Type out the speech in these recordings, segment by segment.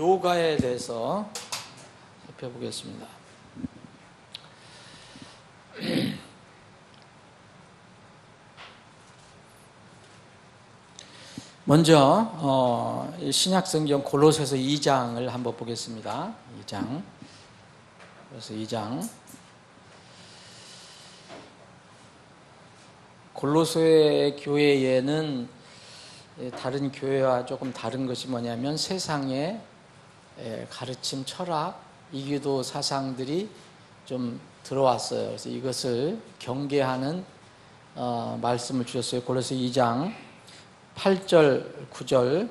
요가에 대해서 살펴보겠습니다. 먼저 신약성경 골로새서 2장을 한번 보겠습니다. 2장. 그래서 2장. 골로새 교회에는 다른 교회와 조금 다른 것이 뭐냐면 세상의 가르침, 철학, 이교도 사상들이 좀 들어왔어요. 그래서 이것을 경계하는 말씀을 주셨어요. 골로새 2장 8절, 9절.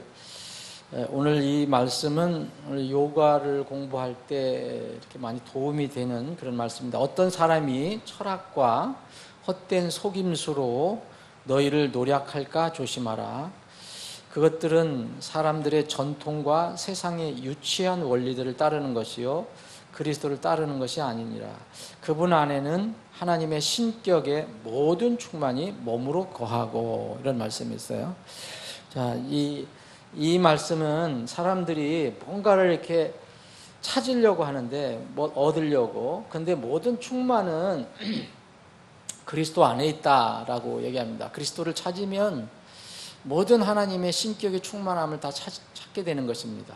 오늘 이 말씀은 요가를 공부할 때 이렇게 많이 도움이 되는 그런 말씀입니다. 어떤 사람이 철학과 헛된 속임수로 너희를 노략할까 조심하라. 그것들은 사람들의 전통과 세상의 유치한 원리들을 따르는 것이요 그리스도를 따르는 것이 아니니라. 그분 안에는 하나님의 신격의 모든 충만이 몸으로 거하고, 이런 말씀이 있어요. 자, 이 말씀은 사람들이 뭔가를 이렇게 찾으려고 하는데, 뭐 얻으려고, 근데 모든 충만은 그리스도 안에 있다라고 얘기합니다. 그리스도를 찾으면 모든 하나님의 신격의 충만함을 다 찾게 되는 것입니다.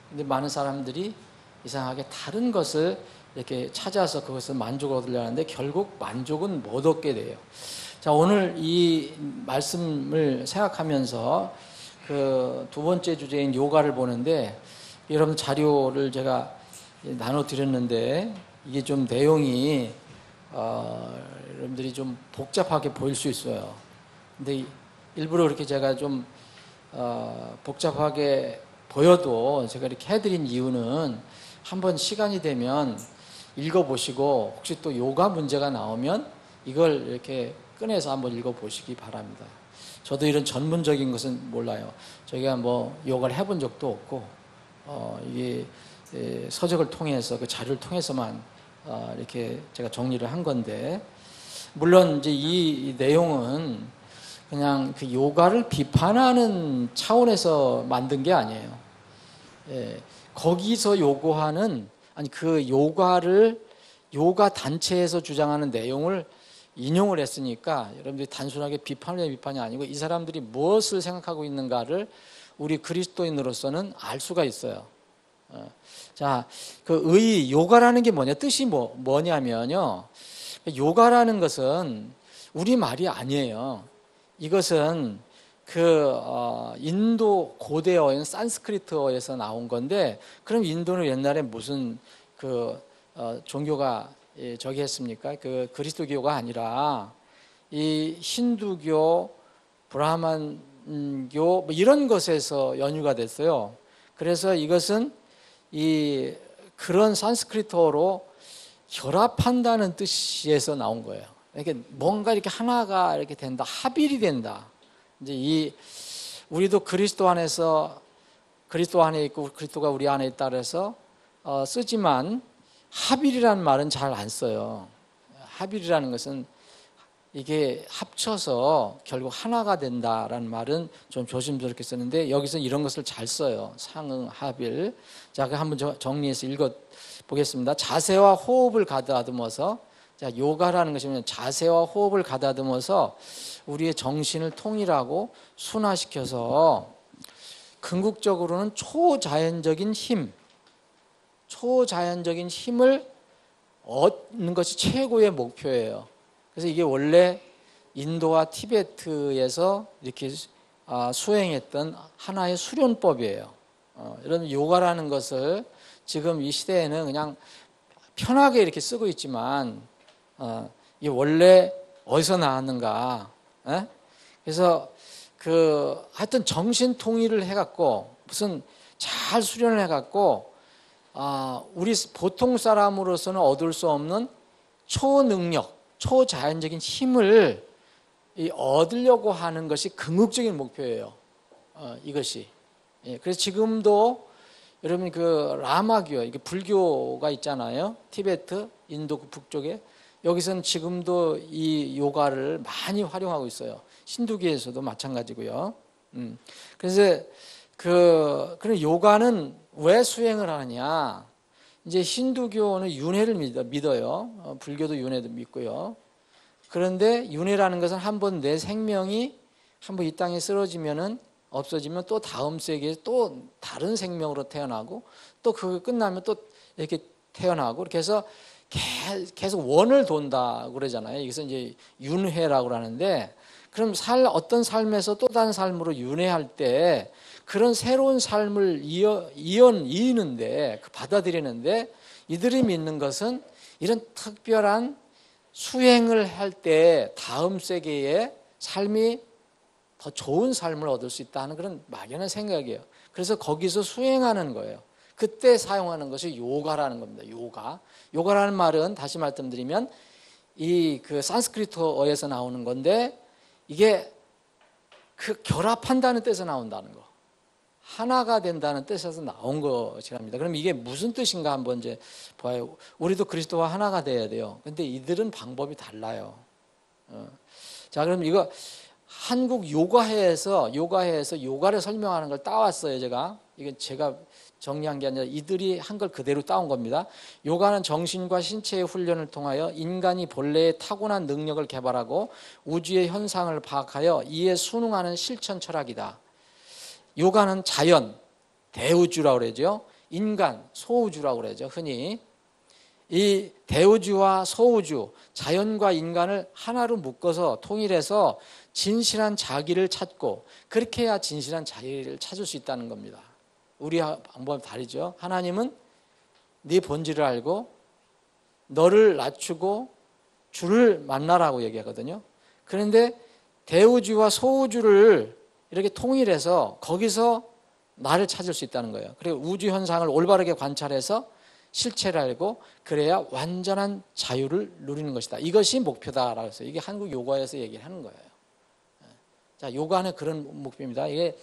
근데 많은 사람들이 이상하게 다른 것을 이렇게 찾아서 그것을 만족을 얻으려 하는데 결국 만족은 못 얻게 돼요. 자, 오늘 이 말씀을 생각하면서 그 두 번째 주제인 요가를 보는데, 여러분 자료를 제가 나눠드렸는데 이게 좀 내용이 여러분들이 좀 복잡하게 보일 수 있어요. 근데 일부러 그렇게 제가 좀 복잡하게 보여도 제가 이렇게 해드린 이유는 한번 시간이 되면 읽어보시고 혹시 또 요가 문제가 나오면 이걸 이렇게 꺼내서 한번 읽어보시기 바랍니다. 저도 이런 전문적인 것은 몰라요. 저희가 뭐 요가를 해본 적도 없고 이게 서적을 통해서 그 자료를 통해서만 이렇게 제가 정리를 한 건데, 물론 이제 이 내용은 그냥 그 요가를 비판하는 차원에서 만든 게 아니에요. 거기서 요구하는, 아니 그 요가 단체에서 주장하는 내용을 인용을 했으니까 여러분들이 단순하게 비판이 아니고 이 사람들이 무엇을 생각하고 있는가를 우리 그리스도인으로서는 알 수가 있어요. 자, 그 요가라는 게 뭐냐, 뜻이 뭐냐면요, 요가라는 것은 우리 말이 아니에요. 이것은 인도 고대어인 산스크리트어에서 나온 건데, 그럼 인도는 옛날에 무슨 종교가 저기 했습니까? 그리스도교가 아니라 이 힌두교, 브라만교 뭐 이런 것에서 연유가 됐어요. 그래서 이것은 그런 산스크리트어로 결합한다는 뜻에서 나온 거예요. 이렇게 뭔가 이렇게 하나가 이렇게 된다, 합일이 된다. 이제 우리도 그리스도 안에 있고 그리스도가 우리 안에 있다 그래서 쓰지만 합일이라는 말은 잘 안 써요. 합일이라는 것은 이게 합쳐서 결국 하나가 된다라는 말은 좀 조심스럽게 쓰는데, 여기서 이런 것을 잘 써요. 상응, 합일. 자, 한번 정리해서 읽어보겠습니다. 자세와 호흡을 가다듬어서, 자, 요가라는 것이 뭐냐면 자세와 호흡을 가다듬어서 우리의 정신을 통일하고 순화시켜서 궁극적으로는 초자연적인 힘을 얻는 것이 최고의 목표예요. 그래서 이게 원래 인도와 티베트에서 이렇게 수행했던 하나의 수련법이에요. 이런 요가라는 것을 지금 이 시대에는 그냥 편하게 이렇게 쓰고 있지만 이게 원래 어디서 나왔는가? 그래서 하여튼 정신 통일을 해갖고 무슨 잘 수련을 해갖고 우리 보통 사람으로서는 얻을 수 없는 초능력, 초자연적인 힘을 얻으려고 하는 것이 궁극적인 목표예요. 이것이. 그래서 지금도 여러분 라마교, 이게 불교가 있잖아요. 티베트, 인도 북쪽에. 여기서는 지금도 이 요가를 많이 활용하고 있어요. 힌두교에서도 마찬가지고요. 그래서 그런 요가는 왜 수행을 하느냐? 이제 힌두교는 윤회를 믿어요. 불교도 윤회도 믿고요. 그런데 윤회라는 것은 한번 내 생명이 한번 이 땅에 쓰러지면은 없어지면 또 다음 세계에 또 다른 생명으로 태어나고 또 그거 끝나면 또 이렇게 태어나고 이렇게 해서 계속 원을 돈다고 그러잖아요. 여기서 이제 윤회라고 하는데 그럼 어떤 삶에서 또 다른 삶으로 윤회할 때 그런 새로운 삶을 이어는데 받아들이는데 이들이 믿는 것은 이런 특별한 수행을 할 때 다음 세계에 삶이 더 좋은 삶을 얻을 수 있다는 그런 막연한 생각이에요. 그래서 거기서 수행하는 거예요. 그때 사용하는 것이 요가라는 겁니다. 요가라는 말은 다시 말씀드리면 그 산스크리트어에서 나오는 건데 이게 그 결합한다는 뜻에서 나온다는 거. 하나가 된다는 뜻에서 나온 것이랍니다. 그럼 이게 무슨 뜻인가 한번 이제 봐요. 우리도 그리스도와 하나가 돼야 돼요. 근데 이들은 방법이 달라요. 자, 그럼 이거 한국 요가회에서 요가를 설명하는 걸 따왔어요, 제가. 이건 제가 정리한 게 아니라 이들이 한 걸 그대로 따온 겁니다. 요가는 정신과 신체의 훈련을 통하여 인간이 본래의 타고난 능력을 개발하고 우주의 현상을 파악하여 이에 순응하는 실천 철학이다. 요가는 자연, 대우주라고 그러죠. 인간, 소우주라고 그러죠. 흔히 이 대우주와 소우주, 자연과 인간을 하나로 묶어서 통일해서 진실한 자기를 찾고 그렇게 해야 진실한 자기를 찾을 수 있다는 겁니다. 우리 방법이 다르죠. 하나님은 네 본질을 알고 너를 낮추고 주를 만나라고 얘기하거든요. 그런데 대우주와 소우주를 이렇게 통일해서 거기서 나를 찾을 수 있다는 거예요. 그리고 우주 현상을 올바르게 관찰해서 실체를 알고 그래야 완전한 자유를 누리는 것이다. 이것이 목표다라고 해서 이게 한국 요가에서 얘기를 하는 거예요. 자, 요가는 그런 목표입니다. 이게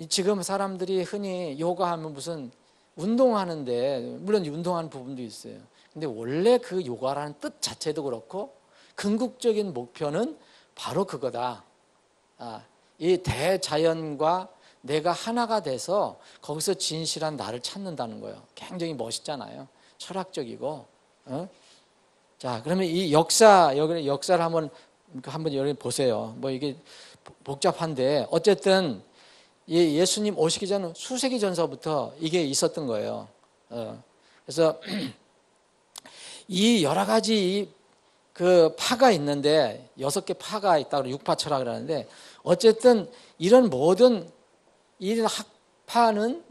지금 사람들이 흔히 요가하면 무슨 운동하는데 물론 운동하는 부분도 있어요. 근데 원래 그 요가라는 뜻 자체도 그렇고 궁극적인 목표는 바로 그거다. 이 대자연과 내가 하나가 돼서 거기서 진실한 나를 찾는다는 거예요. 굉장히 멋있잖아요. 철학적이고. 자, 그러면 이 역사를 한번 여기 보세요. 뭐 이게 복잡한데 어쨌든 예수님 오시기 전 수세기 전서부터 이게 있었던 거예요. 그래서 이 여러 가지 그 파가 있는데 6개 파가 있다고 6파 철학이라는데 어쨌든 이런 모든 이 학파는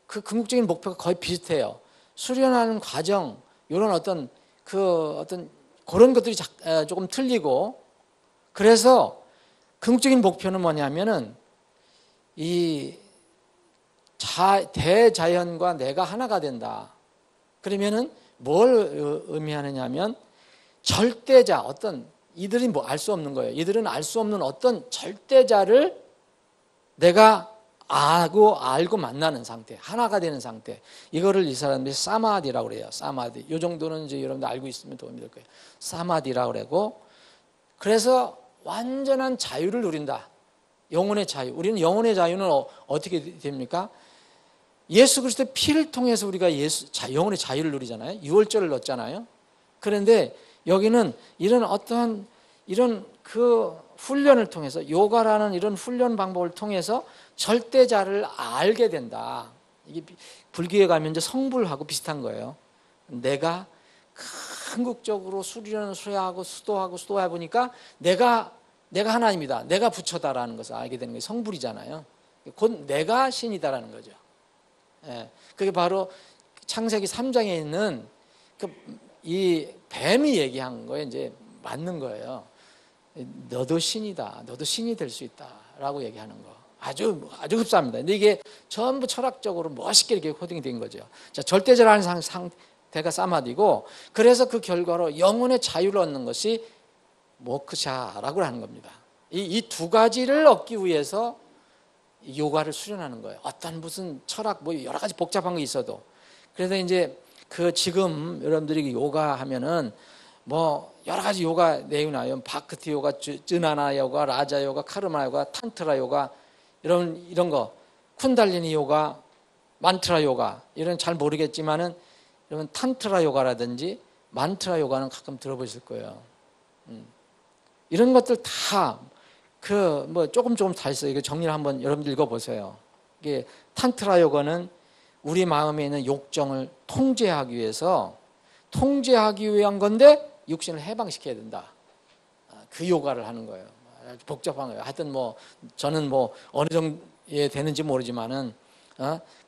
그 궁극적인 목표가 거의 비슷해요. 수련하는 과정 이런 어떤 그런 것들이 조금 틀리고 그래서 궁극적인 목표는 뭐냐면은 이 대자연과 내가 하나가 된다. 그러면은 뭘 의미하느냐면 절대자 이들이 뭐 알 수 없는 거예요. 이들은 알 수 없는 어떤 절대자를 내가 알고 만나는 상태, 하나가 되는 상태. 이거를 이 사람들이 사마디라고 그래요. 사마디. 이 정도는 이제 여러분들 알고 있으면 도움이 될 거예요. 사마디라고 그러고 그래서 완전한 자유를 누린다. 영혼의 자유. 우리는 영혼의 자유는 어떻게 됩니까? 예수 그리스도의 피를 통해서 우리가 영혼의 자유를 누리잖아요. 유월절을 넣었잖아요. 그런데 여기는 이런 그 훈련을 통해서 요가라는 이런 훈련 방법을 통해서 절대자를 알게 된다. 이게 불교에 가면 이제 성불하고 비슷한 거예요. 내가 궁극적으로 수련을 수도해 보니까 내가 하나님이다. 내가 부처다라는 것을 알게 되는 게 성불이잖아요. 곧 내가 신이다라는 거죠. 예, 그게 바로 창세기 3장에 있는 이 뱀이 얘기한 거에 이제 맞는 거예요. 너도 신이다. 너도 신이 될 수 있다라고 얘기하는 거. 아주 흡사합니다. 근데 이게 전부 철학적으로 멋있게 이렇게 코딩이 된 거죠. 자, 절대자라는 상태가 사마디고 그래서 그 결과로 영혼의 자유를 얻는 것이 모크샤라고 하는 겁니다. 이 두 가지를 얻기 위해서 요가를 수련하는 거예요. 어떤 무슨 철학 뭐 여러 가지 복잡한 게 있어도. 그래서 이제 지금 여러분들이 요가 하면은 뭐 여러 가지 요가 내용이 나요. 바크티 요가, 쯔나나 요가, 라자 요가, 카르마 요가, 탄트라 요가 이런 거, 쿤달리니 요가 만트라 요가 이런 잘 모르겠지만은 여러분 탄트라 요가라든지 만트라 요가는 가끔 들어보실 거예요. 이런 것들 다 그 뭐 조금 다 있어요. 이거 정리를 한번 여러분들 읽어보세요. 이게 탄트라 요가는 우리 마음에 있는 욕정을 통제하기 위한 건데 육신을 해방시켜야 된다. 그 요가를 하는 거예요. 아주 복잡한 거예요. 하여튼 뭐 저는 뭐 어느 정도에 되는지 모르지만은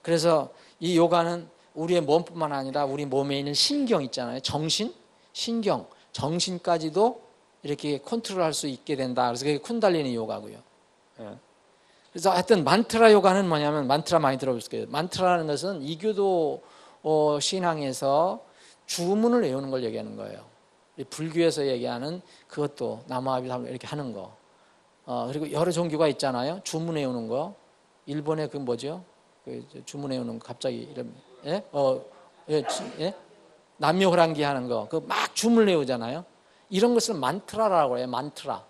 그래서 이 요가는 우리의 몸뿐만 아니라 우리 몸에 있는 신경 있잖아요. 신경, 정신까지도 이렇게 컨트롤할 수 있게 된다. 그래서 그게 쿤달리니 요가고요. 그래서 하여튼 만트라 요가는 뭐냐면 만트라 많이 들어보실 거예요. 만트라는 것은 이교도 신앙에서 주문을 외우는 걸 얘기하는 거예요. 불교에서 얘기하는 그것도 나무아비담 이렇게 하는 거. 그리고 여러 종교가 있잖아요. 주문 외우는 거. 일본의 그 뭐죠? 그 주문 외우는 거 갑자기 이름 예? 남녀호랑기 하는 거. 그 막 주문 외우잖아요. 이런 것을 만트라라고 해요. 만트라.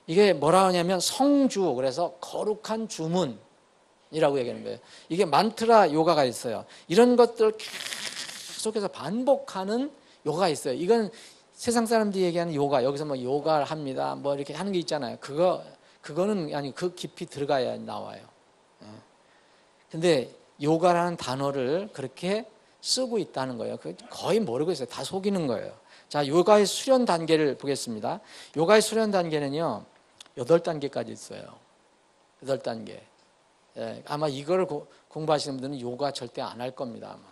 이게 뭐라 하냐면 성주, 그래서 거룩한 주문이라고 얘기하는 거예요. 이게 만트라 요가가 있어요. 이런 것들 계속해서 반복하는 요가가 있어요. 이건 세상 사람들이 얘기하는 요가, 여기서 뭐 요가를 합니다. 뭐 이렇게 하는 게 있잖아요. 그거는 아니 그 깊이 들어가야 나와요. 근데 요가라는 단어를 그렇게 쓰고 있다는 거예요. 거의 모르고 있어요. 다 속이는 거예요. 자, 요가의 수련 단계를 보겠습니다. 요가의 수련 단계는요, 8단계까지 있어요. 8단계. 예, 아마 이걸 공부하시는 분들은 요가 절대 안 할 겁니다. 아마.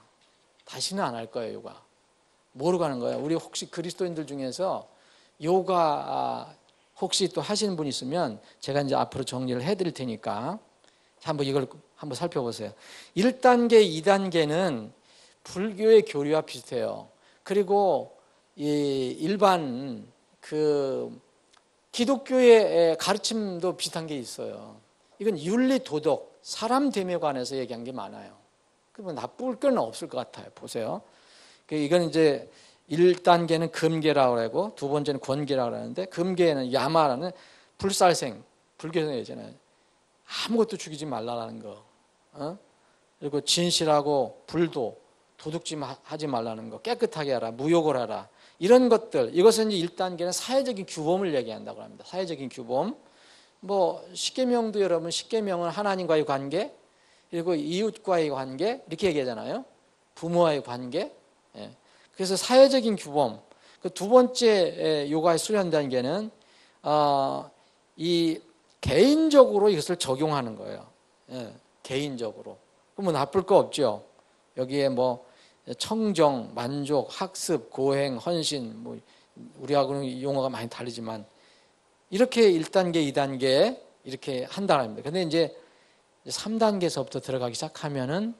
다시는 안 할 거예요, 요가. 뭐로 가는 거예요? 우리 혹시 그리스도인들 중에서 요가 혹시 또 하시는 분 있으면 제가 이제 앞으로 정리를 해드릴 테니까 한번 이걸 한번 살펴보세요. 1단계, 2단계는 불교의 교리와 비슷해요. 그리고 이 일반 그 기독교의 가르침도 비슷한 게 있어요. 이건 윤리, 도덕, 사람 됨에 관해서 얘기한 게 많아요. 그러면 나쁠 건 없을 것 같아요. 보세요. 이건 이제 1단계는 금계라고 하고 두 번째는 권계라고 하는데 금계는 야마라는 불살생, 불교에서 얘기잖아요. 아무것도 죽이지 말라는 거. 그리고 진실하고 불도, 도둑질 하지 말라는 거, 깨끗하게 하라, 무욕을 하라. 이런 것들, 이것은 이제 1단계는 사회적인 규범을 얘기한다고 합니다. 사회적인 규범. 뭐 십계명도 여러분 십계명은 하나님과의 관계, 그리고 이웃과의 관계 이렇게 얘기하잖아요. 부모와의 관계. 예. 그래서 사회적인 규범. 그 두 번째 요가의 수련 단계는 이 개인적으로 이것을 적용하는 거예요. 예. 개인적으로. 그럼 뭐 나쁠 거 없죠. 여기에 뭐 청정, 만족, 학습, 고행, 헌신, 뭐 우리하고는 용어가 많이 다르지만 이렇게 1단계, 2단계 이렇게 한다는 겁니다. 근데 이제 3단계에서부터 들어가기 시작하면은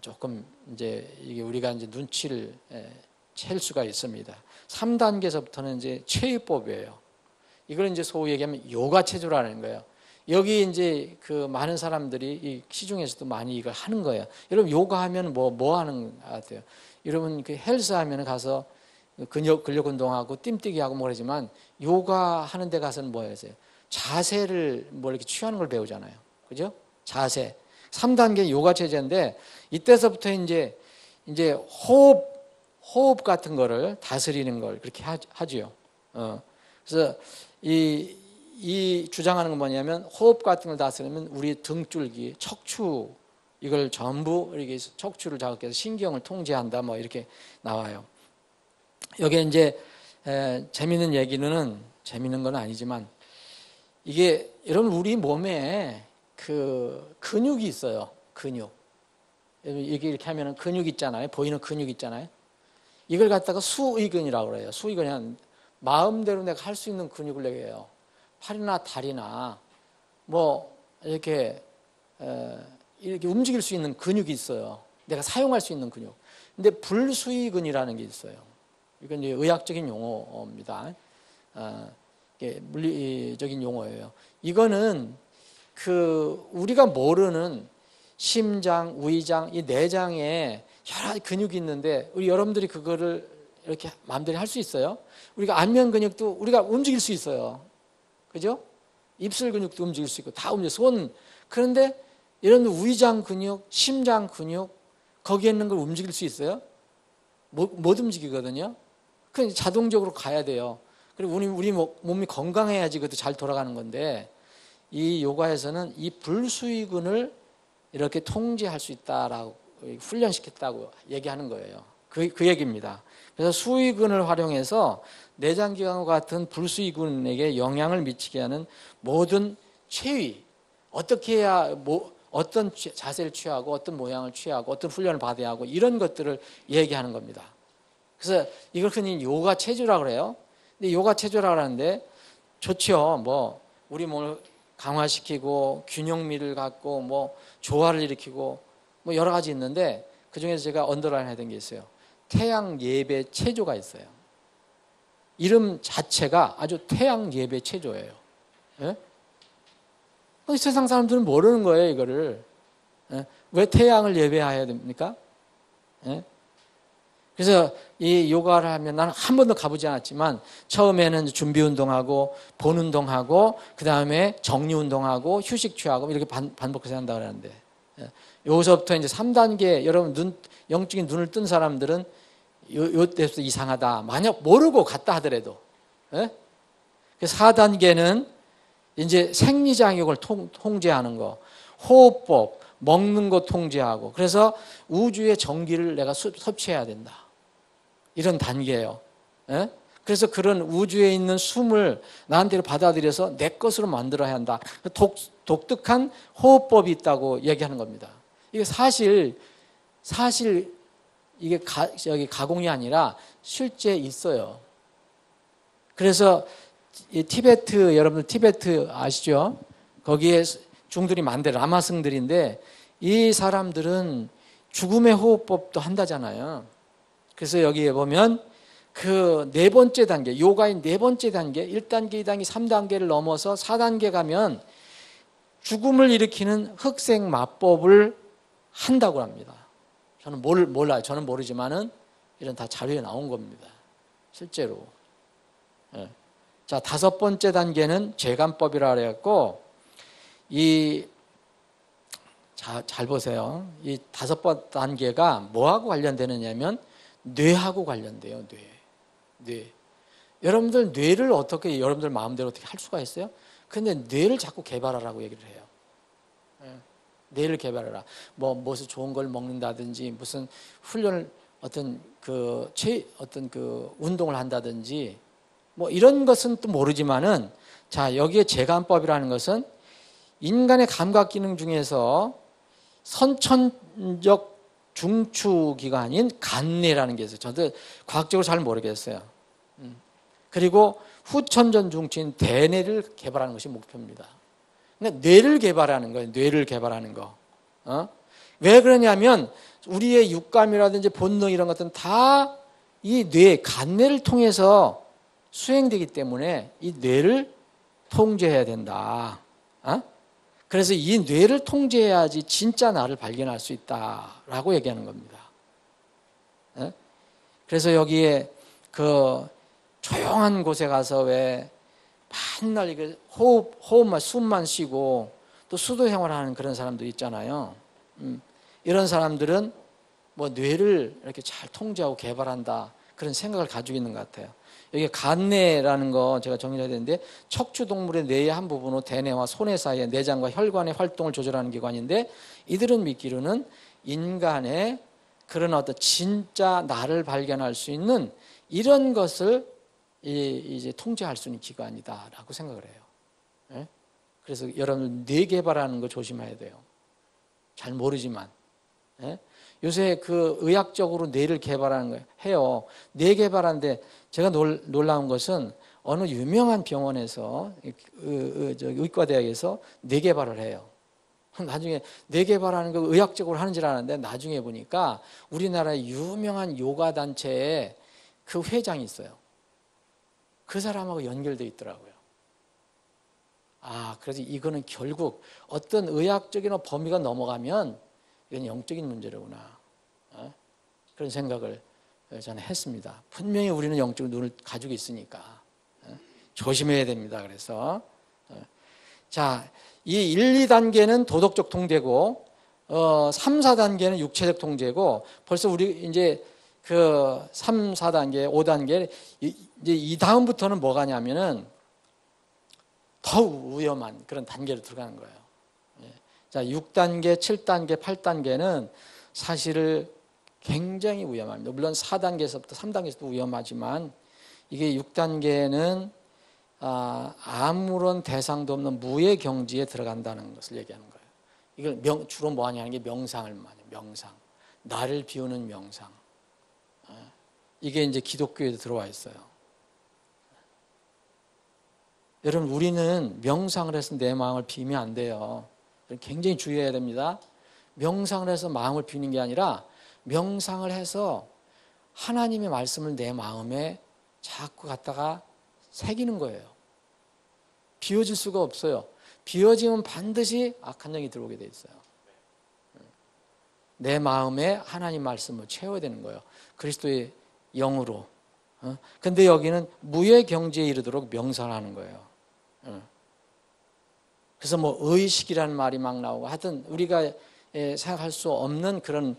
조금 이제 이게 우리가 이제 눈치를 챌 수가 있습니다. 3단계에서부터는 이제 체유법이에요. 이걸 이제 소위 얘기하면 요가 체조라는 거예요. 여기 이제 그 많은 사람들이 이 시중에서도 많이 이걸 하는 거예요. 여러분 요가 하면 뭐 하는 것 같아요? 여러분 그 헬스 하면 가서 근력 운동하고 띨뛰기 하고 뭐 그러지만 요가 하는 데 가서는 뭐 하세요? 자세를 뭐 이렇게 취하는 걸 배우잖아요. 그죠? 자세. 3단계 요가 체제인데 이때서부터 이제 호흡 같은 거를 다스리는 걸 그렇게 하죠. 그래서 이 주장하는 건 뭐냐면 호흡 같은 걸 다스리면 우리 등줄기, 척추 이걸 전부 이렇게 척추를 자극해서 신경을 통제한다 뭐 이렇게 나와요. 여기에 이제 재미있는 얘기는 재미있는 건 아니지만 이게 여러분 우리 몸에 그 근육이 있어요. 근육. 이렇게 하면은 근육 있잖아요. 보이는 근육 있잖아요. 이걸 갖다가 수의근이라고 그래요. 수의근이 마음대로 내가 할 수 있는 근육을 얘기해요. 팔이나 다리나 뭐 이렇게 움직일 수 있는 근육이 있어요. 내가 사용할 수 있는 근육. 근데 불수의근이라는 게 있어요. 이건 이제 의학적인 용어입니다. 물리적인 용어예요. 이거는 그 우리가 모르는 심장, 위장, 이 내장에 여러 근육이 있는데 우리 여러분들이 그거를 이렇게 마음대로 할 수 있어요? 우리가 안면 근육도 우리가 움직일 수 있어요. 그죠? 입술 근육도 움직일 수 있고 다 움직여. 손. 그런데 이런 위장 근육, 심장 근육, 거기에 있는 걸 움직일 수 있어요? 못 움직이거든요. 그럼 자동적으로 가야 돼요. 그리고 우리 몸이 건강해야지 그것도 잘 돌아가는 건데, 이 요가에서는 이 불수의근을 이렇게 통제할 수 있다라고 훈련시켰다고 얘기하는 거예요. 그 얘기입니다. 그래서 수의근을 활용해서 내장기관과 같은 불수의근에게 영향을 미치게 하는 모든 체위, 어떻게 해야 어떤 자세를 취하고 어떤 모양을 취하고 어떤 훈련을 받아야 하고 이런 것들을 얘기하는 겁니다. 그래서 이걸 흔히 요가 체조라고 그래요. 근데 요가 체조라고 하는데 좋죠. 뭐 우리 몸을 강화시키고 균형미를 갖고 뭐 조화를 일으키고 뭐 여러 가지 있는데 그중에서 제가 언더라인 해둔 게 있어요. 태양 예배 체조가 있어요. 이름 자체가 아주 태양 예배 체조예요. 예? 세상 사람들은 모르는 거예요, 이거를. 예? 왜 태양을 예배해야 됩니까? 예? 그래서 이 요가를 하면 나는 한 번도 가보지 않았지만 처음에는 준비 운동하고 본 운동하고 그 다음에 정리 운동하고 휴식 취하고 이렇게 반복해서 한다고 그러는데 여기서부터 이제 3단계 여러분 영적인 눈을 뜬 사람들은 요때부터 이상하다. 만약 모르고 갔다 하더라도 예? 4단계는 이제 생리장애를 통제하는 거, 호흡법, 먹는 거 통제하고 그래서 우주의 전기를 내가 섭취해야 된다. 이런 단계예요. 예? 그래서 그런 우주에 있는 숨을 나한테로 받아들여서 내 것으로 만들어야 한다. 독특한 호흡법이 있다고 얘기하는 겁니다. 이게 사실 이게 가공이 아니라 실제 있어요. 그래서 이 티베트, 여러분들 티베트 아시죠? 거기에 중들이 많대, 라마승들인데 이 사람들은 죽음의 호흡법도 한다잖아요. 그래서 여기에 보면 그 네 번째 단계, 요가의 네 번째 단계, 1단계, 2단계, 3단계를 넘어서 4단계 가면 죽음을 일으키는 흑색마법을 한다고 합니다. 저는 몰라요. 저는 모르지만은 이런 다 자료에 나온 겁니다. 실제로. 예. 자, 5번째 단계는 재간법이라고 해갖고 잘 보세요. 이 5번 단계가 뭐하고 관련되느냐면 뇌하고 관련돼요. 뇌. 여러분들 뇌를 어떻게 여러분들 마음대로 어떻게 할 수가 있어요? 근데 뇌를 자꾸 개발하라고 얘기를 해요. 뇌를 개발해라. 무슨 좋은 걸 먹는다든지 무슨 훈련을 어떤 그 운동을 한다든지 뭐 이런 것은 또 모르지만은 자, 여기에 재간법이라는 것은 인간의 감각 기능 중에서 선천적 중추기관인 간뇌라는 게 있어요. 저도 과학적으로 잘 모르겠어요. 그리고 후천전 중추인 대뇌를 개발하는 것이 목표입니다. 그러니까 뇌를 개발하는 거예요. 뇌를 개발하는 거. 왜 그러냐면 우리의 육감이라든지 본능 이런 것들은 다 이 간뇌를 통해서 수행되기 때문에 이 뇌를 통제해야 된다. 그래서 이 뇌를 통제해야지 진짜 나를 발견할 수 있다라고 얘기하는 겁니다. 그래서 여기에 그 조용한 곳에 가서 왜 맨날 이게 호흡만 숨만 쉬고 또 수도 생활하는 그런 사람도 있잖아요. 이런 사람들은 뭐 뇌를 이렇게 잘 통제하고 개발한다 그런 생각을 가지고 있는 것 같아요. 여기 간뇌라는 거 제가 정리해야 되는데 척추동물의 뇌의 한 부분으로 대뇌와 소뇌 사이의 내장과 혈관의 활동을 조절하는 기관인데 이들은 믿기로는 인간의 그런 어떤 진짜 나를 발견할 수 있는 이런 것을 이제 통제할 수 있는 기관이다라고 생각을 해요. 그래서 여러분 뇌 개발하는 거 조심해야 돼요. 잘 모르지만 요새 그 의학적으로 뇌를 개발하는 거 해요. 뇌 개발하는데 제가 놀라운 것은 어느 유명한 병원에서 의과대학에서 뇌 개발을 해요. 나중에 뇌 개발하는 거 의학적으로 하는 줄 알았는데 나중에 보니까 우리나라의 유명한 요가 단체에 그 회장이 있어요. 그 사람하고 연결되어 있더라고요. 그래서 이거는 결국 어떤 의학적인 범위가 넘어가면 이건 영적인 문제로구나. 그런 생각을 저는 했습니다. 분명히 우리는 영적 눈을 가지고 있으니까 조심해야 됩니다. 그래서 자, 이 1, 2단계는 도덕적 통제고 3, 4단계는 육체적 통제고 벌써 우리 이제 그 3, 4단계, 5단계 이제 이 다음부터는 뭐가냐면은 더 위험한 그런 단계로 들어가는 거예요. 자, 6단계, 7단계, 8단계는 사실 굉장히 위험합니다. 물론 4단계에서부터 3단계에서도 위험하지만 이게 6단계는 아무런 대상도 없는 무의 경지에 들어간다는 것을 얘기하는 거예요. 이걸 주로 뭐 하냐는 게 명상을 말해요. 명상. 나를 비우는 명상. 이게 이제 기독교에도 들어와 있어요. 여러분, 우리는 명상을 해서 내 마음을 비우면 안 돼요. 굉장히 주의해야 됩니다. 명상을 해서 마음을 비우는 게 아니라 명상을 해서 하나님의 말씀을 내 마음에 자꾸 갖다가 새기는 거예요. 비워질 수가 없어요. 비워지면 반드시 악한 영이 들어오게 돼 있어요. 내 마음에 하나님 말씀을 채워야 되는 거예요. 그리스도의 영으로. 근데 여기는 무의 경지에 이르도록 명상하는 거예요. 그래서 뭐 의식이라는 말이 막 나오고 하여튼 우리가 생각할 수 없는 그런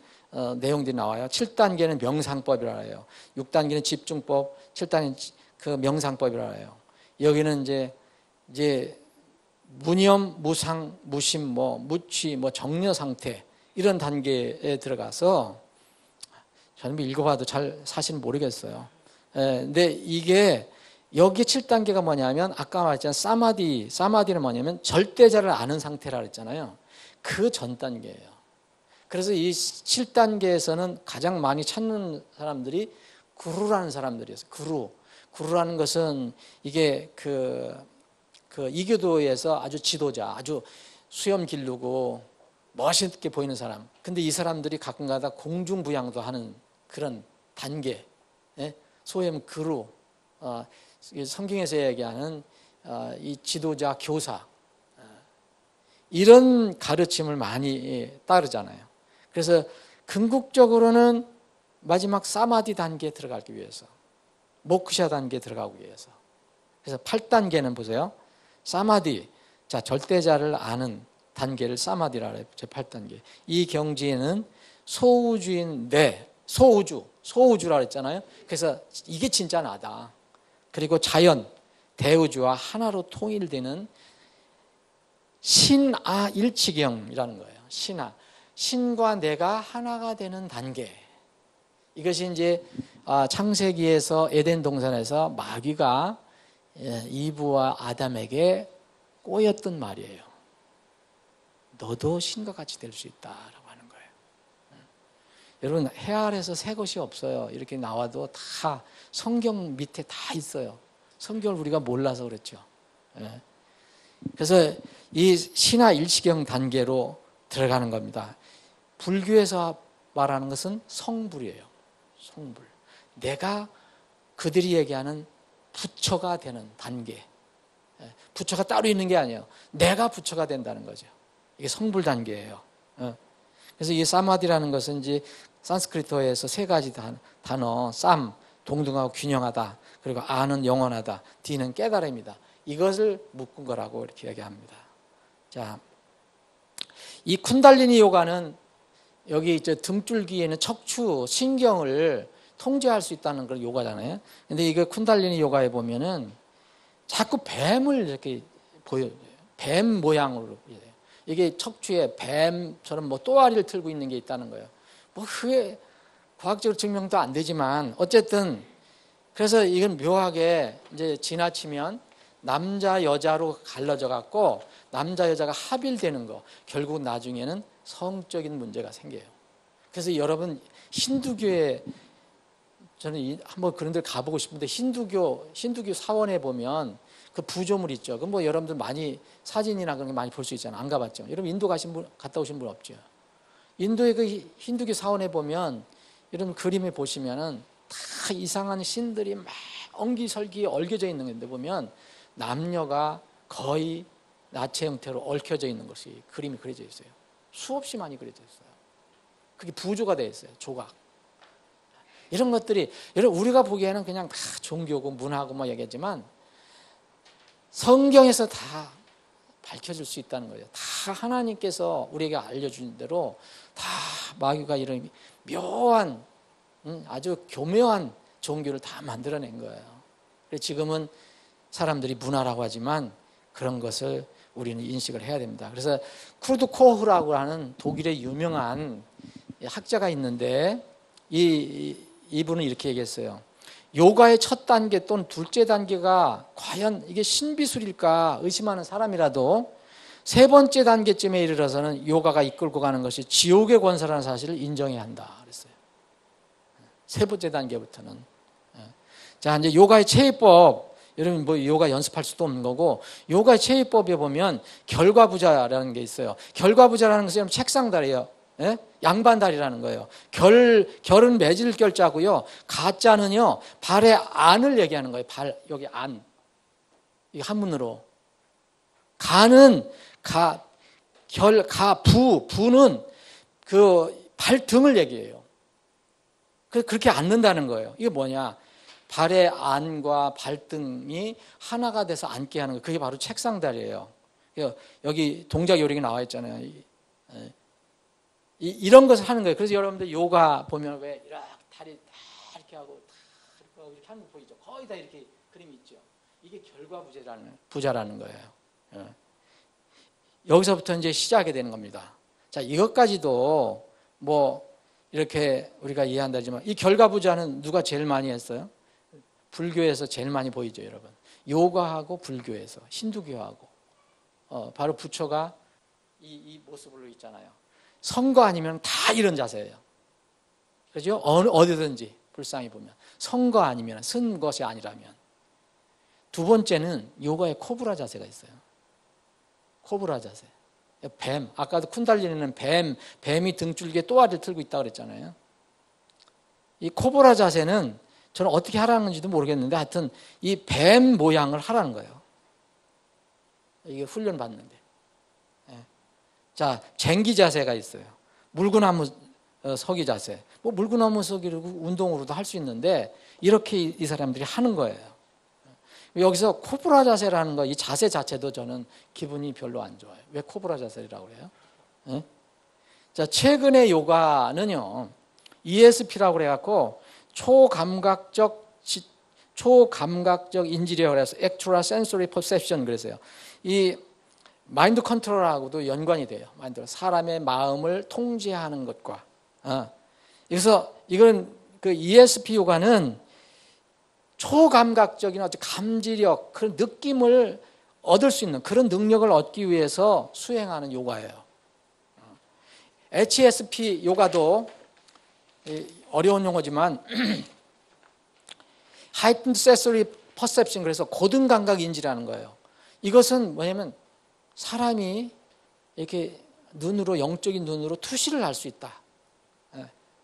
내용들이 나와요. 7단계는 명상법이라 해요. 6단계는 집중법, 7단계는 그 명상법이라 해요. 여기는 이제 무념, 무상, 무심, 무취, 정려 상태 이런 단계에 들어가서 저는 읽어봐도 잘 사실은 모르겠어요. 근데 이게 여기 7단계가 뭐냐면 아까 말했잖아요. 사마디는 뭐냐면 절대자를 아는 상태라 그랬잖아요. 그 전 단계예요. 그래서 이 7단계에서는 가장 많이 찾는 사람들이 구루라는 사람들이었어요. 구루라는 것은 이게 그 이교도에서 아주 지도자, 아주 수염 기르고 멋있게 보이는 사람. 근데 이 사람들이 가끔가다 공중부양도 하는 그런 단계. 소위 구루. 성경에서 얘기하는 이 지도자, 교사 이런 가르침을 많이 따르잖아요. 그래서 궁극적으로는 마지막 사마디 단계에 들어가기 위해서 모크샤 단계에 들어가기 위해서 그래서 8단계는 보세요. 사마디, 자 절대자를 아는 단계를 사마디라 해요. 제 8단계. 이 경지에는 소우주인 소우주라 그랬잖아요. 그래서 이게 진짜 나다. 그리고 자연, 대우주와 하나로 통일되는 신아 일치경이라는 거예요. 신과 내가 하나가 되는 단계. 이것이 이제 창세기에서 에덴 동산에서 마귀가 이브와 아담에게 꼬였던 말이에요. 너도 신과 같이 될 수 있다라고 하는 거예요. 여러분, 해 아래서 새 것이 없어요. 이렇게 나와도 다 성경 밑에 다 있어요. 성경을 우리가 몰라서 그렇죠. 그래서 이 신화 일치경 단계로 들어가는 겁니다. 불교에서 말하는 것은 성불이에요. 성불. 내가 그들이 얘기하는 부처가 되는 단계. 부처가 따로 있는 게 아니에요. 내가 부처가 된다는 거죠. 이게 성불 단계예요. 그래서 이 사마디라는 것은 이제 산스크리트어에서 세 가지 단어, 동등하고 균형하다. 그리고 아는 영원하다. D는 깨달음이다. 이것을 묶은 거라고 이렇게 얘기합니다. 자, 이 쿤달리니 요가는 여기 이제 등줄기에는 척추, 신경을 통제할 수 있다는 그런 요가잖아요. 근데 이거 쿤달리니 요가에 보면은 자꾸 뱀을 이렇게 보여요. 뱀 모양으로. 이게 척추에 뱀처럼 또아리를 틀고 있는 게 있다는 거예요. 그게 과학적으로 증명도 안 되지만 어쨌든 그래서 이건 묘하게 이제 지나치면 남자 여자로 갈라져 갖고 남자 여자가 합일되는 거 결국 나중에는 성적인 문제가 생겨요. 그래서 여러분 힌두교에 저는 한번 그런 데 가보고 싶은데 힌두교 사원에 보면 그 부조물 있죠. 그 여러분들 많이 사진이나 그런 게 많이 볼 수 있잖아요. 안 가봤죠. 여러분 인도 갔다 오신 분 없죠? 인도의 그 힌두교 사원에 보면 여러분 그림에 보시면은 다 이상한 신들이 막 엉기설기 얽혀져 있는 건데 보면 남녀가 거의 나체 형태로 얽혀져 있는 것이 그림이 그려져 있어요. 수없이 많이 그려져 있어요. 그게 부조가 되어 있어요. 조각. 이런 것들이 여러분 우리가 보기에는 그냥 다 종교고 문화고 얘기하지만 성경에서 다 밝혀질 수 있다는 거예요. 다 다 하나님께서 우리에게 알려준 대로 다 마귀가 이런 묘한 아주 교묘한 종교를 다 만들어낸 거예요. 그래서 지금은 사람들이 문화라고 하지만 그런 것을 우리는 인식을 해야 됩니다. 그래서 쿠르트 코흐라고 하는 독일의 유명한 학자가 있는데 이분은 이렇게 얘기했어요. 요가의 첫 단계 또는 둘째 단계가 과연 이게 신비술일까 의심하는 사람이라도 세 번째 단계쯤에 이르러서는 요가가 이끌고 가는 것이 지옥의 권세라는 사실을 인정해야 한다 그랬어요. 세 번째 단계부터는. 자, 이제 요가의 체의법, 여러분 뭐 요가 연습할 수도 없는 거고, 요가의 체의법에 보면 결과부자라는 게 있어요. 결과부자라는 것은 책상다리예요. 예? 양반다리라는 거예요. 결은 매질 결자고요. 가자는요, 발의 안을 얘기하는 거예요. 발, 여기 안. 이 한문으로. 가는, 부는 그 발등을 얘기해요. 그렇게 앉는다는 거예요. 이게 뭐냐. 발의 안과 발등이 하나가 돼서 앉게 하는 거. 그게 바로 책상다리예요. 여기 동작 요령이 나와 있잖아요. 이런 것을 하는 거예요. 그래서 여러분들 요가 보면 왜 이렇게 다리 이렇게 하고 이렇게 하는 거 보이죠? 거의 다 이렇게 그림이 있죠. 이게 결과부자라는 거예요. 여기서부터 이제 시작이 되는 겁니다. 자, 이것까지도 뭐 이렇게 우리가 이해한다지만 이 결과부자는 누가 제일 많이 했어요? 불교에서 제일 많이 보이죠, 여러분. 요가하고 불교에서, 힌두교하고. 바로 부처가 이 모습으로 있잖아요. 선거 아니면 다 이런 자세예요. 그렇죠? 어디든지 불쌍히 보면. 선거 아니면, 쓴 것이 아니라면. 두 번째는 요가의 코브라 자세가 있어요. 코브라 자세. 뱀, 아까도 쿤달리니는 뱀이 등줄기에 또아리를 틀고 있다고 그랬잖아요. 이 코브라 자세는 저는 어떻게 하라는 건지도 모르겠는데 하여튼 이 뱀 모양을 하라는 거예요. 이게 훈련 받는데. 자, 쟁기 자세가 있어요. 물구나무 서기 자세. 뭐 물구나무 서기로 운동으로도 할 수 있는데 이렇게 이 사람들이 하는 거예요. 여기서 코브라 자세라는 거, 이 자세 자체도 저는 기분이 별로 안 좋아요. 왜 코브라 자세라고 그래요? 자, 최근의 요가는요, ESP라고 그래갖고 초감각적 인지력 그래서 Extra Sensory Perception 그래서요. 이 마인드 컨트롤하고도 연관이 돼요. 사람의 마음을 통제하는 것과. 그래서 이건 그 ESP 요가는 초감각적인 어떤 감지력, 그런 느낌을 얻을 수 있는 그런 능력을 얻기 위해서 수행하는 요가예요. HSP 요가도 어려운 용어지만 Heightened Sensory Perception 그래서 고등 감각 인지라는 거예요. 이것은 뭐냐면 사람이 이렇게 눈으로 영적인 눈으로 투시를 할 수 있다.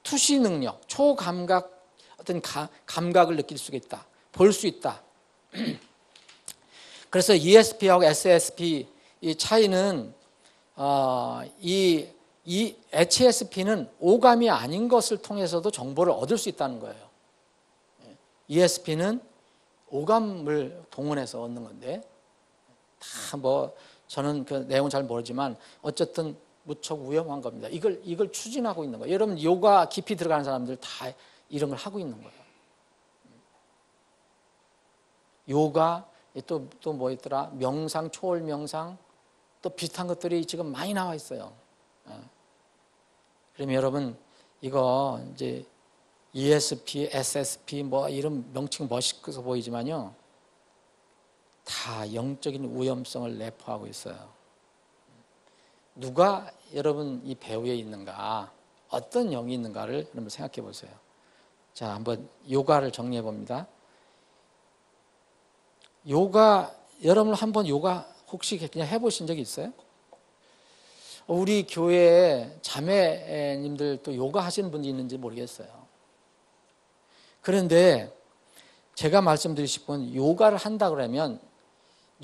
투시 능력, 초감각 어떤 감각을 느낄 수 있다. 볼 수 있다. 그래서 ESP하고 SSP 이 차이는 이 HSP는 오감이 아닌 것을 통해서도 정보를 얻을 수 있다는 거예요. ESP는 오감을 동원해서 얻는 건데 다 뭐 저는 그 내용은 잘 모르지만 어쨌든 무척 위험한 겁니다. 이걸 추진하고 있는 거예요. 여러분 요가 깊이 들어가는 사람들 다 이런 걸 하고 있는 거예요. 요가 또 뭐 있더라? 명상, 초월 명상 또 비슷한 것들이 지금 많이 나와 있어요. 그러면 여러분 이거 이제 ESP, SSP 뭐 이런 명칭 멋있어서 보이지만요. 다 영적인 위험성을 내포하고 있어요. 누가 여러분 이 배후에 있는가, 어떤 영이 있는가를 여러분 생각해 보세요. 자, 한번 요가를 정리해 봅니다. 요가, 여러분 한번 요가 혹시 그냥 해보신 적이 있어요? 우리 교회에 자매님들 또 요가 하시는 분이 있는지 모르겠어요. 그런데 제가 말씀드리고 싶은 요가를 한다 그러면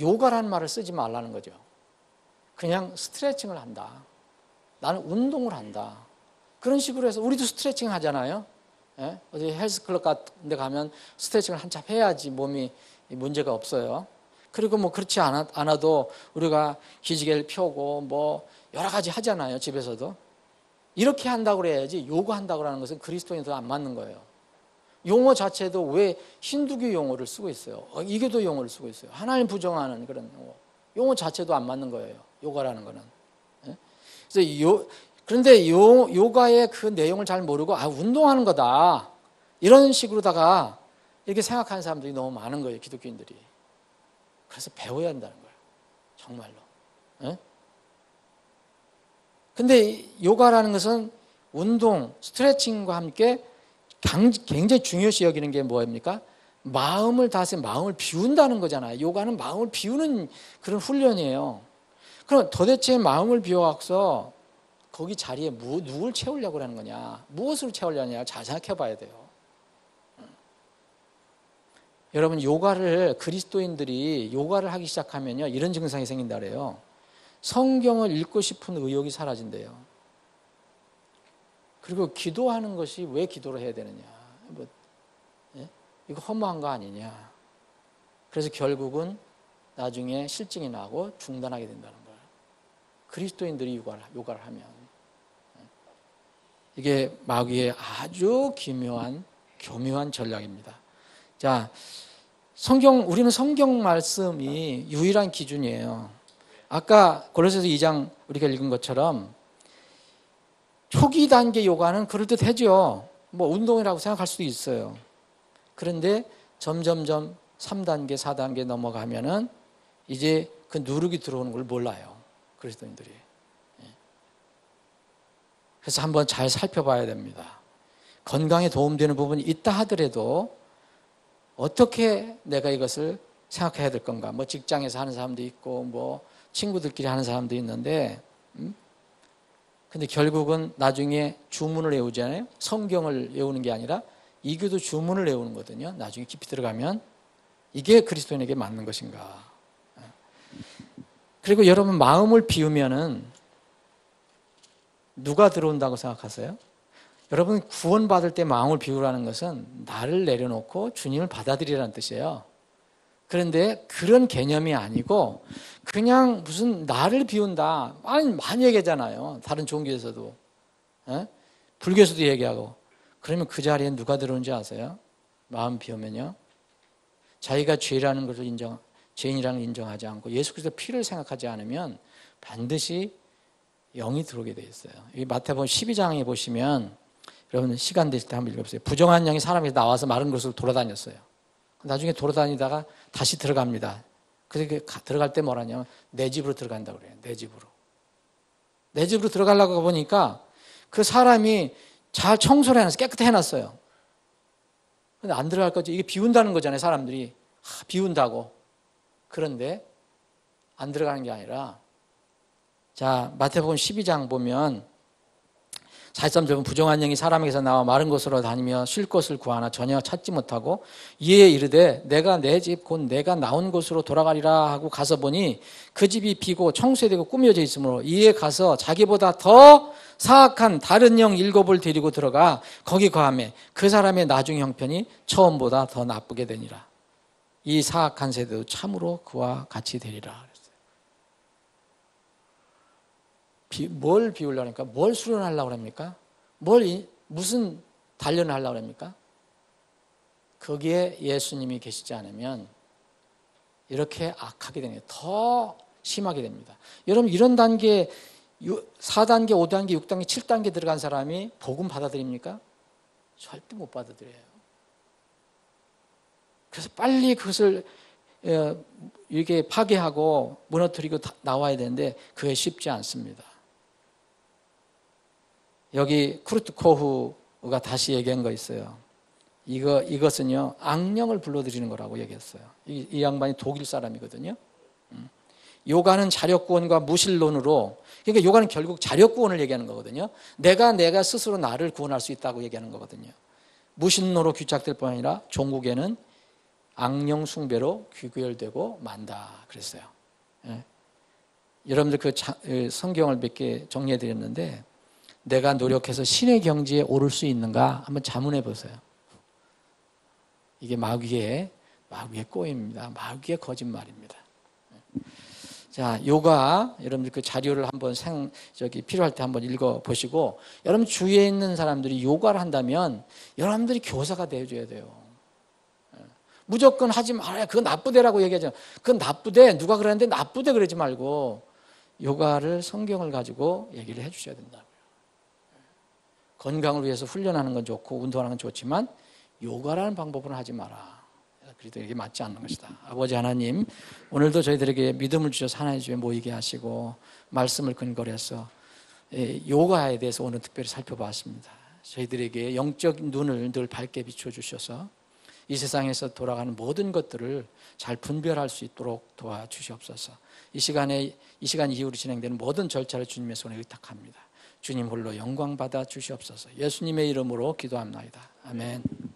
요가라는 말을 쓰지 말라는 거죠. 그냥 스트레칭을 한다. 나는 운동을 한다. 그런 식으로 해서 우리도 스트레칭 하잖아요. 예? 어디 헬스클럽 같은 데 가면 스트레칭을 한참 해야지 몸이 문제가 없어요. 그리고 뭐 그렇지 않아도 우리가 기지개를 펴고 뭐 여러 가지 하잖아요. 집에서도. 이렇게 한다고 그래야지 요구한다고 하는 것은 그리스도인도 안 맞는 거예요. 용어 자체도 왜 힌두교 용어를 쓰고 있어요. 이교도 용어를 쓰고 있어요. 하나님 부정하는 그런 용어 자체도 안 맞는 거예요. 요가라는 거는. 그래서 그런데 요가의 그 내용을 잘 모르고 운동하는 거다. 이런 식으로다가 이렇게 생각하는 사람들이 너무 많은 거예요. 기독교인들이. 그래서 배워야 한다는 거예요. 정말로. 근데 요가라는 것은 운동, 스트레칭과 함께 굉장히 중요시 여기는 게 뭐입니까? 마음을 다스려 마음을 비운다는 거잖아요. 요가는 마음을 비우는 그런 훈련이에요. 그럼 도대체 마음을 비워서 거기 자리에 누굴 채우려고 하는 거냐? 무엇으로 채우려냐? 잘 생각해 봐야 돼요. 여러분, 그리스도인들이 요가를 하기 시작하면요, 이런 증상이 생긴다 그래요. 성경을 읽고 싶은 의욕이 사라진대요. 그리고 기도하는 것이 왜 기도를 해야 되느냐? 이거 허무한 거 아니냐? 그래서 결국은 나중에 실증이 나고 중단하게 된다는 거예요. 그리스도인들이 요가를 하면. 이게 마귀의 아주 교묘한 전략입니다. 자, 우리는 성경 말씀이 유일한 기준이에요. 아까 골로새서 2장 우리가 읽은 것처럼 초기 단계 요가는 그럴듯하죠. 뭐 운동이라고 생각할 수도 있어요. 그런데 점점점 3단계, 4단계 넘어가면은 이제 그 누룩이 들어오는 걸 몰라요. 그리스도인들이. 그래서 한번 잘 살펴봐야 됩니다. 건강에 도움되는 부분이 있다 하더라도 어떻게 내가 이것을 생각해야 될 건가? 뭐 직장에서 하는 사람도 있고 뭐 친구들끼리 하는 사람도 있는데 근데 결국은 나중에 주문을 외우잖아요. 성경을 외우는 게 아니라 이교도 주문을 외우는 거거든요. 나중에 깊이 들어가면 이게 그리스도인에게 맞는 것인가. 그리고 여러분 마음을 비우면은 누가 들어온다고 생각하세요? 여러분 구원받을 때 마음을 비우라는 것은 나를 내려놓고 주님을 받아들이라는 뜻이에요. 그런데 그런 개념이 아니고 그냥 무슨 나를 비운다. 많이 얘기하잖아요. 다른 종교에서도. 불교에서도 얘기하고. 그러면 그 자리에 누가 들어오는지 아세요? 마음 비우면요. 자기가 죄인이라는 것을 인정하지 않고 예수 그리스도 피를 생각하지 않으면 반드시 영이 들어오게 돼 있어요. 이 마태복음 12장에 보시면 여러분 시간 되실 때 한번 읽어보세요. 부정한 영이 사람에서 나와서 마른 곳으로 돌아다녔어요. 나중에 돌아다니다가 다시 들어갑니다. 그래서 들어갈 때 뭐라냐면 내 집으로 들어간다고 그래요. 내 집으로. 내 집으로 들어가려고 보니까 그 사람이 잘 청소를 해놨어요. 깨끗이 해놨어요. 근데 안 들어갈 거죠. 이게 비운다는 거잖아요. 사람들이. 비운다고. 그런데 안 들어가는 게 아니라 자 마태복음 12장 보면 43절은 부정한 영이 사람에게서 나와 마른 곳으로 다니며 쉴 곳을 구하나 전혀 찾지 못하고 이에 이르되 내가 내 집 곧 내가 나온 곳으로 돌아가리라 하고 가서 보니 그 집이 비고 청소되고 꾸며져 있으므로 이에 가서 자기보다 더 사악한 다른 영 7을 데리고 들어가 거기 거하매 그 사람의 나중 형편이 처음보다 더 나쁘게 되니라. 이 사악한 세대도 참으로 그와 같이 되리라. 뭘 비우려고 합니까? 뭘 수련하려고 합니까? 무슨 단련을 하려고 합니까? 거기에 예수님이 계시지 않으면 이렇게 악하게 되는 게 더 심하게 됩니다. 여러분 이런 단계 4단계, 5단계, 6단계, 7단계 들어간 사람이 복음 받아들입니까? 절대 못 받아들여요. 그래서 빨리 그것을 이렇게 파괴하고 무너뜨리고 나와야 되는데 그게 쉽지 않습니다. 여기 쿠르트코후가 다시 얘기한 거 있어요. 이것은요 악령을 불러들이는 거라고 얘기했어요. 이 양반이 독일 사람이거든요. 요가는 자력구원과 무신론으로, 그러니까 요가는 결국 자력구원을 얘기하는 거거든요. 내가 스스로 나를 구원할 수 있다고 얘기하는 거거든요. 무신론으로 귀착될 뿐 아니라 종국에는 악령 숭배로 귀결되고 만다 그랬어요. 여러분들 그 성경을 몇 개 정리해 드렸는데 내가 노력해서 신의 경지에 오를 수 있는가 한번 자문해 보세요. 이게 마귀의 꼬임입니다. 마귀의 거짓말입니다. 자, 요가 여러분들 그 자료를 한번 필요할 때 한번 읽어 보시고, 여러분 주위에 있는 사람들이 요가를 한다면 여러분들이 교사가 되어 줘야 돼요. 무조건 하지 말아야 그건 나쁘대라고 얘기하잖아요. 그건 나쁘대. 누가 그러는데 나쁘대 그러지 말고 요가를 성경을 가지고 얘기를 해 주셔야 된다고요. 건강을 위해서 훈련하는 건 좋고 운동하는 건 좋지만 요가라는 방법은 하지 마라. 그리스도에게 맞지 않는 것이다. 아버지 하나님, 오늘도 저희들에게 믿음을 주셔서 하나님 집에 모이게 하시고 말씀을 근거로 해서 요가에 대해서 오늘 특별히 살펴봤습니다. 저희들에게 영적 눈을 늘 밝게 비춰주셔서 이 세상에서 돌아가는 모든 것들을 잘 분별할 수 있도록 도와주시옵소서. 이 시간 이후로 진행되는 모든 절차를 주님의 손에 의탁합니다. 주님 홀로 영광 받아 주시옵소서. 예수님의 이름으로 기도합나이다. 아멘.